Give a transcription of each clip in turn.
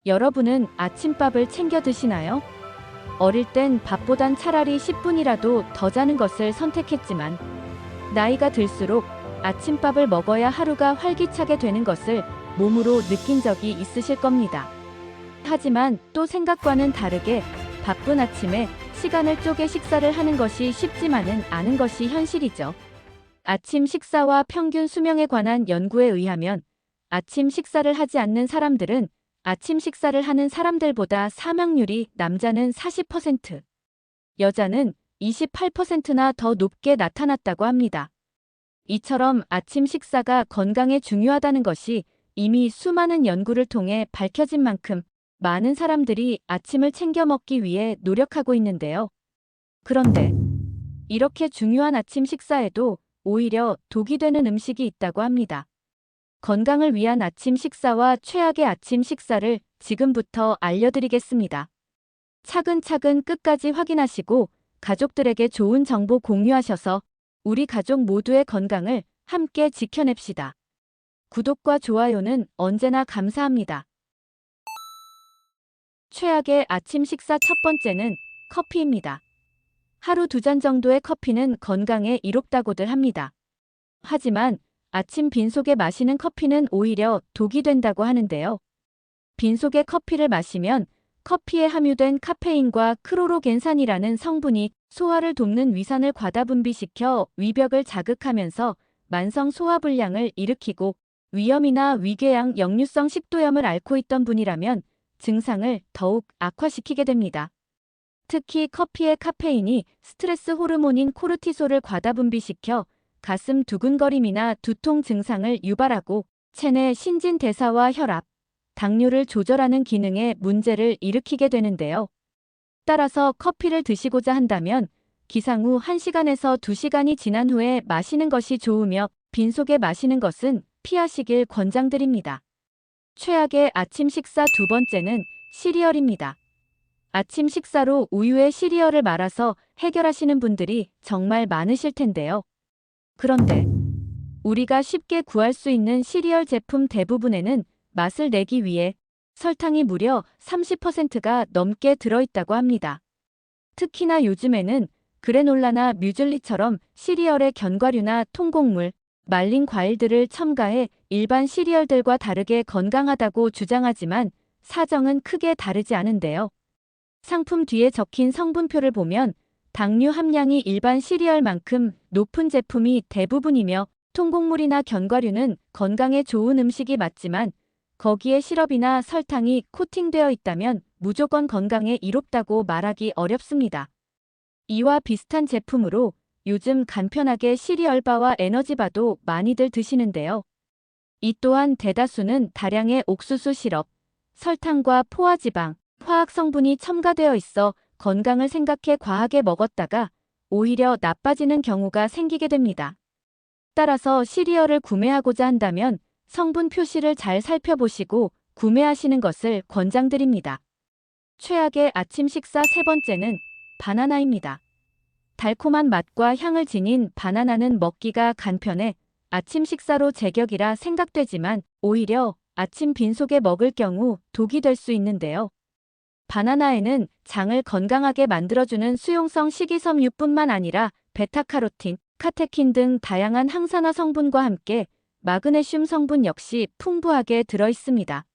여러분은 아침밥을 챙겨 드시나요? 어릴 땐 밥보단 차라리 10분이라도 더 자는 것을 선택했지만 나이가 들수록 아침밥을 먹어야 하루가 활기차게 되는 것을 몸으로 느낀 적이 있으실 겁니다. 하지만 또 생각과는 다르게 바쁜 아침에 시간을 쪼개 식사를 하는 것이 쉽지만은 않은 것이 현실이죠. 아침 식사와 평균 수명에 관한 연구에 의하면 아침 식사를 하지 않는 사람들은 아침 식사를 하는 사람들보다 사망률이 남자는 40%, 여자는 28%나 더 높게 나타났다고 합니다. 이처럼 아침 식사가 건강에 중요하다는 것이 이미 수많은 연구를 통해 밝혀진 만큼 많은 사람들이 아침을 챙겨 먹기 위해 노력하고 있는데요. 그런데 이렇게 중요한 아침 식사에도 오히려 독이 되는 음식이 있다고 합니다. 건강을 위한 아침 식사와 최악의 아침 식사를 지금부터 알려드리겠습니다. 차근차근 끝까지 확인하시고 가족들에게 좋은 정보 공유하셔서 우리 가족 모두의 건강을 함께 지켜냅시다. 구독과 좋아요는 언제나 감사합니다. 최악의 아침 식사 첫 번째는 커피입니다. 하루 2잔 정도의 커피는 건강에 이롭다고들 합니다. 하지만 아침 빈속에 마시는 커피는 오히려 독이 된다고 하는데요. 빈속에 커피를 마시면 커피에 함유된 카페인과 크로로겐산이라는 성분이 소화를 돕는 위산을 과다 분비시켜 위벽을 자극하면서 만성 소화불량을 일으키고 위염이나 위궤양 역류성 식도염을 앓고 있던 분이라면 증상을 더욱 악화시키게 됩니다. 특히 커피의 카페인이 스트레스 호르몬인 코르티솔을 과다 분비시켜 가슴 두근거림이나 두통 증상을 유발하고 체내 신진대사와 혈압, 당뇨를 조절하는 기능에 문제를 일으키게 되는데요. 따라서 커피를 드시고자 한다면 기상 후 1시간에서 2시간이 지난 후에 마시는 것이 좋으며 빈속에 마시는 것은 피하시길 권장드립니다. 최악의 아침 식사 두 번째는 시리얼입니다. 아침 식사로 우유에 시리얼을 말아서 해결하시는 분들이 정말 많으실 텐데요. 그런데 우리가 쉽게 구할 수 있는 시리얼 제품 대부분에는 맛을 내기 위해 설탕이 무려 30%가 넘게 들어있다고 합니다. 특히나 요즘에는 그래놀라나 뮤즐리처럼 시리얼에 견과류나 통곡물, 말린 과일들을 첨가해 일반 시리얼들과 다르게 건강하다고 주장하지만 사정은 크게 다르지 않은데요. 상품 뒤에 적힌 성분표를 보면 당류 함량이 일반 시리얼만큼 높은 제품이 대부분이며 통곡물이나 견과류는 건강에 좋은 음식이 맞지만 거기에 시럽이나 설탕이 코팅되어 있다면 무조건 건강에 이롭다고 말하기 어렵습니다. 이와 비슷한 제품으로 요즘 간편하게 시리얼바와 에너지바도 많이들 드시는데요. 이 또한 대다수는 다량의 옥수수 시럽, 설탕과 포화지방, 화학 성분이 첨가되어 있어 건강을 생각해 과하게 먹었다가 오히려 나빠지는 경우가 생기게 됩니다. 따라서 시리얼을 구매하고자 한다면 성분 표시를 잘 살펴보시고 구매하시는 것을 권장드립니다. 최악의 아침 식사 세 번째는 바나나입니다. 달콤한 맛과 향을 지닌 바나나는 먹기가 간편해 아침 식사로 제격이라 생각되지만 오히려 아침 빈속에 먹을 경우 독이 될 수 있는데요. 바나나에는 장을 건강하게 만들어주는 수용성 식이섬유뿐만 아니라 베타카로틴, 카테킨 등 다양한 항산화 성분과 함께 마그네슘 성분 역시 풍부하게 들어있습니다.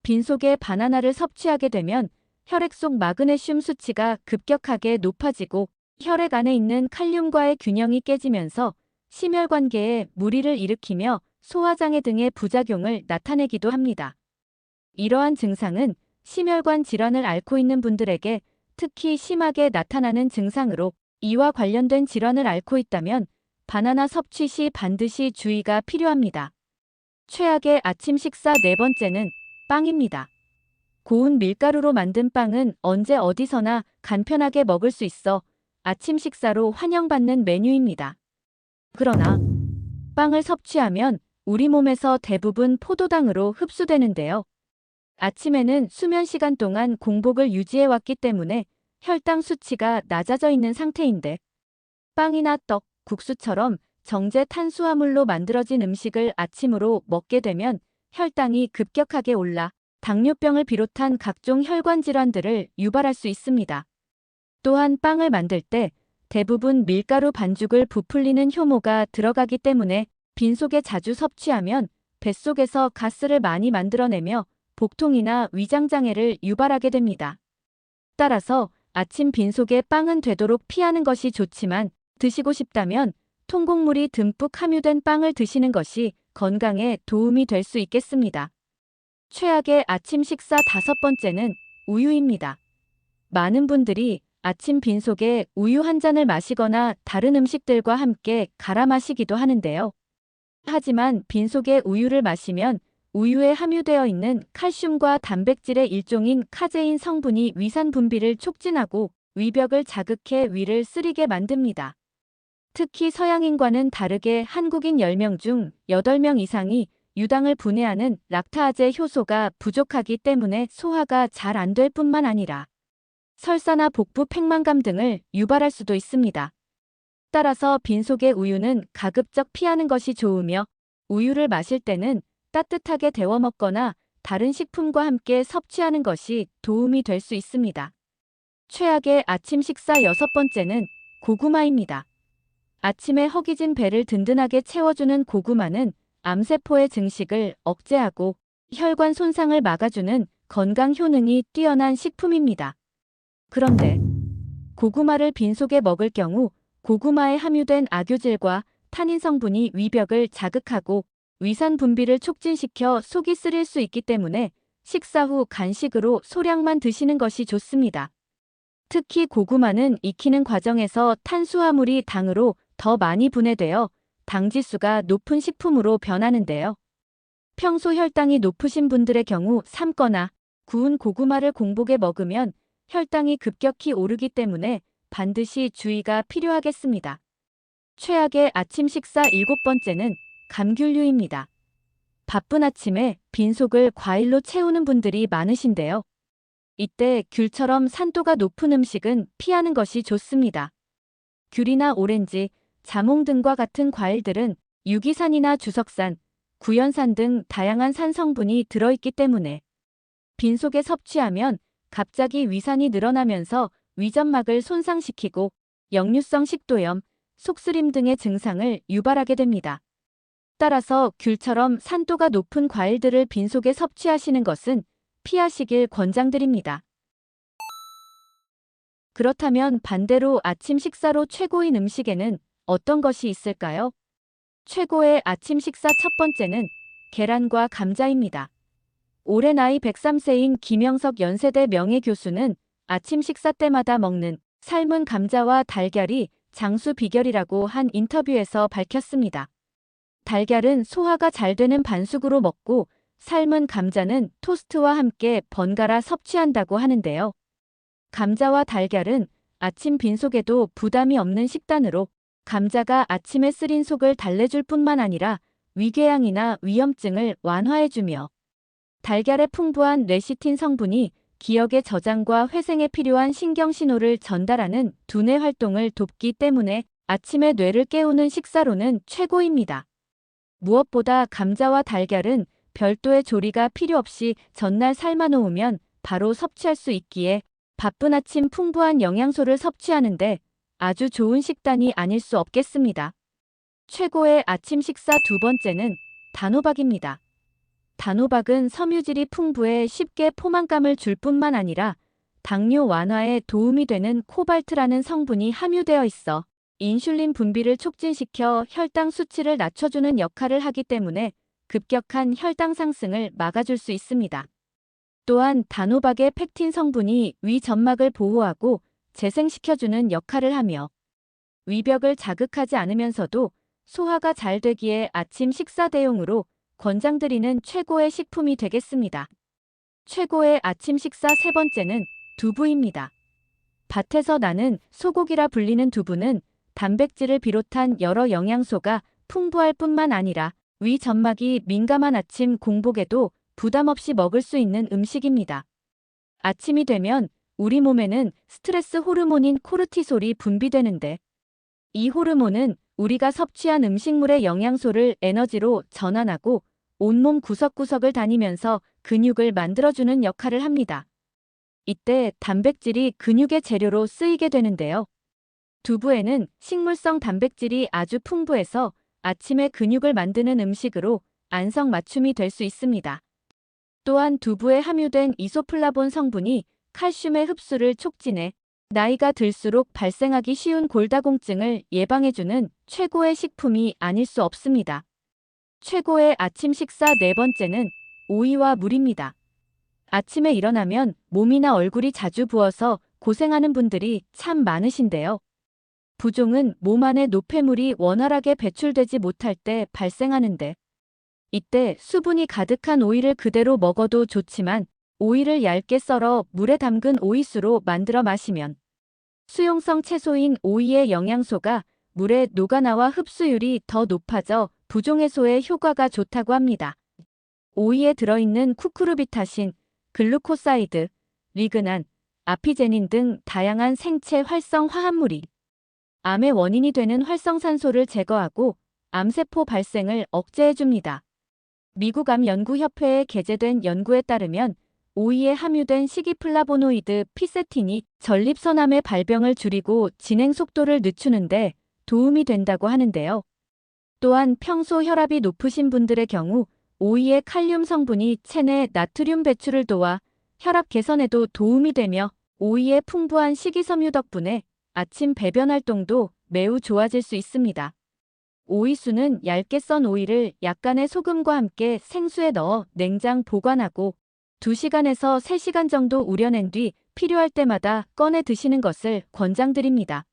빈속에 바나나를 섭취하게 되면 혈액 속 마그네슘 수치가 급격하게 높아지고 혈액 안에 있는 칼륨과의 균형이 깨지면서 심혈관계에 무리를 일으키며 소화장애 등의 부작용을 나타내기도 합니다. 이러한 증상은 심혈관 질환을 앓고 있는 분들에게 특히 심하게 나타나는 증상으로 이와 관련된 질환을 앓고 있다면 바나나 섭취 시 반드시 주의가 필요합니다. 최악의 아침 식사 네 번째는 빵입니다. 고운 밀가루로 만든 빵은 언제 어디서나 간편하게 먹을 수 있어 아침 식사로 환영받는 메뉴입니다. 그러나 빵을 섭취하면 우리 몸에서 대부분 포도당으로 흡수되는데요. 아침에는 수면 시간 동안 공복을 유지해왔기 때문에 혈당 수치가 낮아져 있는 상태인데 빵이나 떡, 국수처럼 정제 탄수화물로 만들어진 음식을 아침으로 먹게 되면 혈당이 급격하게 올라 당뇨병을 비롯한 각종 혈관 질환들을 유발할 수 있습니다. 또한 빵을 만들 때 대부분 밀가루 반죽을 부풀리는 효모가 들어가기 때문에 빈속에 자주 섭취하면 뱃속에서 가스를 많이 만들어내며 복통이나 위장장애를 유발하게 됩니다. 따라서 아침 빈속에 빵은 되도록 피하는 것이 좋지만 드시고 싶다면 통곡물이 듬뿍 함유된 빵을 드시는 것이 건강에 도움이 될 수 있겠습니다. 최악의 아침 식사 5번째는 우유입니다. 많은 분들이 아침 빈속에 우유 한 잔을 마시거나 다른 음식들과 함께 갈아 마시기도 하는데요. 하지만 빈속에 우유를 마시면 우유에 함유되어 있는 칼슘과 단백질의 일종인 카제인 성분이 위산 분비를 촉진하고 위벽을 자극해 위를 쓰리게 만듭니다. 특히 서양인과는 다르게 한국인 10명 중 8명 이상이 유당을 분해하는 락타아제 효소가 부족하기 때문에 소화가 잘 안 될 뿐만 아니라 설사나 복부 팽만감 등을 유발할 수도 있습니다. 따라서 빈속의 우유는 가급적 피하는 것이 좋으며 우유를 마실 때는 따뜻하게 데워 먹거나 다른 식품과 함께 섭취하는 것이 도움이 될 수 있습니다. 최악의 아침 식사 6번째는 고구마입니다. 아침에 허기진 배를 든든하게 채워주는 고구마는 암세포의 증식을 억제하고 혈관 손상을 막아주는 건강 효능이 뛰어난 식품입니다. 그런데 고구마를 빈속에 먹을 경우 고구마에 함유된 악유질과 타닌 성분이 위벽을 자극하고 위산 분비를 촉진시켜 속이 쓰릴 수 있기 때문에 식사 후 간식으로 소량만 드시는 것이 좋습니다. 특히 고구마는 익히는 과정에서 탄수화물이 당으로 더 많이 분해되어 당지수가 높은 식품으로 변하는데요. 평소 혈당이 높으신 분들의 경우 삶거나 구운 고구마를 공복에 먹으면 혈당이 급격히 오르기 때문에 반드시 주의가 필요하겠습니다. 최악의 아침 식사 7번째는 감귤류입니다. 바쁜 아침에 빈속을 과일로 채우는 분들이 많으신데요. 이때 귤처럼 산도가 높은 음식은 피하는 것이 좋습니다. 귤이나 오렌지, 자몽 등과 같은 과일들은 유기산이나 주석산, 구연산 등 다양한 산 성분이 들어있기 때문에 빈속에 섭취하면 갑자기 위산이 늘어나면서 위점막을 손상시키고 역류성 식도염, 속쓰림 등의 증상을 유발하게 됩니다. 따라서 귤처럼 산도가 높은 과일들을 빈속에 섭취하시는 것은 피하시길 권장드립니다. 그렇다면 반대로 아침 식사로 최고인 음식에는 어떤 것이 있을까요? 최고의 아침 식사 첫 번째는 계란과 감자입니다. 올해 나이 103세인 김영석 연세대 명예교수는 아침 식사 때마다 먹는 삶은 감자와 달걀이 장수 비결이라고 한 인터뷰에서 밝혔습니다. 달걀은 소화가 잘 되는 반숙으로 먹고 삶은 감자는 토스트와 함께 번갈아 섭취한다고 하는데요. 감자와 달걀은 아침 빈속에도 부담이 없는 식단으로 감자가 아침에 쓰린 속을 달래줄 뿐만 아니라 위궤양이나 위염증을 완화해주며 달걀의 풍부한 레시틴 성분이 기억의 저장과 회생에 필요한 신경신호를 전달하는 두뇌 활동을 돕기 때문에 아침에 뇌를 깨우는 식사로는 최고입니다. 무엇보다 감자와 달걀은 별도의 조리가 필요 없이 전날 삶아놓으면 바로 섭취할 수 있기에 바쁜 아침 풍부한 영양소를 섭취하는데 아주 좋은 식단이 아닐 수 없겠습니다. 최고의 아침 식사 두 번째는 단호박입니다. 단호박은 섬유질이 풍부해 쉽게 포만감을 줄 뿐만 아니라 당뇨 완화에 도움이 되는 코발트라는 성분이 함유되어 있어 인슐린 분비를 촉진시켜 혈당 수치를 낮춰주는 역할을 하기 때문에 급격한 혈당 상승을 막아줄 수 있습니다. 또한 단호박의 펙틴 성분이 위 점막을 보호하고 재생시켜주는 역할을 하며 위벽을 자극하지 않으면서도 소화가 잘 되기에 아침 식사 대용으로 권장드리는 최고의 식품이 되겠습니다. 최고의 아침 식사 세 번째는 두부입니다. 밭에서 나는 소고기라 불리는 두부는 단백질을 비롯한 여러 영양소가 풍부할 뿐만 아니라 위 점막이 민감한 아침 공복에도 부담 없이 먹을 수 있는 음식입니다. 아침이 되면 우리 몸에는 스트레스 호르몬인 코르티솔이 분비되는데 이 호르몬은 우리가 섭취한 음식물의 영양소를 에너지로 전환하고 온몸 구석구석을 다니면서 근육을 만들어주는 역할을 합니다. 이때 단백질이 근육의 재료로 쓰이게 되는데요. 두부에는 식물성 단백질이 아주 풍부해서 아침에 근육을 만드는 음식으로 안성맞춤이 될 수 있습니다. 또한 두부에 함유된 이소플라본 성분이 칼슘의 흡수를 촉진해 나이가 들수록 발생하기 쉬운 골다공증을 예방해주는 최고의 식품이 아닐 수 없습니다. 최고의 아침 식사 네 번째는 오이와 물입니다. 아침에 일어나면 몸이나 얼굴이 자주 부어서 고생하는 분들이 참 많으신데요. 부종은 몸 안에 노폐물이 원활하게 배출되지 못할 때 발생하는데, 이때 수분이 가득한 오이를 그대로 먹어도 좋지만 오이를 얇게 썰어 물에 담근 오이수로 만들어 마시면 수용성 채소인 오이의 영양소가 물에 녹아나와 흡수율이 더 높아져 부종 해소에 효과가 좋다고 합니다. 오이에 들어있는 쿠쿠르비타신, 글루코사이드, 리그난, 아피제닌 등 다양한 생체 활성 화합물이 암의 원인이 되는 활성산소를 제거하고 암세포 발생을 억제해줍니다. 미국 암연구협회에 게재된 연구에 따르면 오이에 함유된 식이플라보노이드 피세틴이 전립선암의 발병을 줄이고 진행 속도를 늦추는데 도움이 된다고 하는데요. 또한 평소 혈압이 높으신 분들의 경우 오이의 칼륨 성분이 체내 나트륨 배출을 도와 혈압 개선에도 도움이 되며 오이의 풍부한 식이섬유 덕분에 아침 배변 활동도 매우 좋아질 수 있습니다. 오이수는 얇게 썬 오이를 약간의 소금과 함께 생수에 넣어 냉장 보관하고 2시간에서 3시간 정도 우려낸 뒤 필요할 때마다 꺼내 드시는 것을 권장드립니다.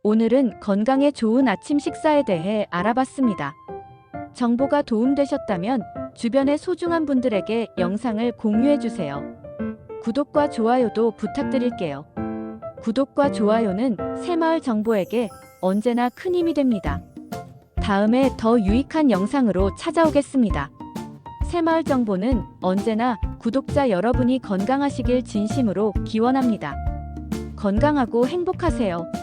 오늘은 건강에 좋은 아침 식사에 대해 알아봤습니다. 정보가 도움되셨다면 주변의 소중한 분들에게 영상을 공유해주세요. 구독과 좋아요도 부탁드릴게요. 구독과 좋아요는 새마을 정보에게 언제나 큰 힘이 됩니다. 다음에 더 유익한 영상으로 찾아오겠습니다. 새마을 정보는 언제나 구독자 여러분이 건강하시길 진심으로 기원합니다. 건강하고 행복하세요.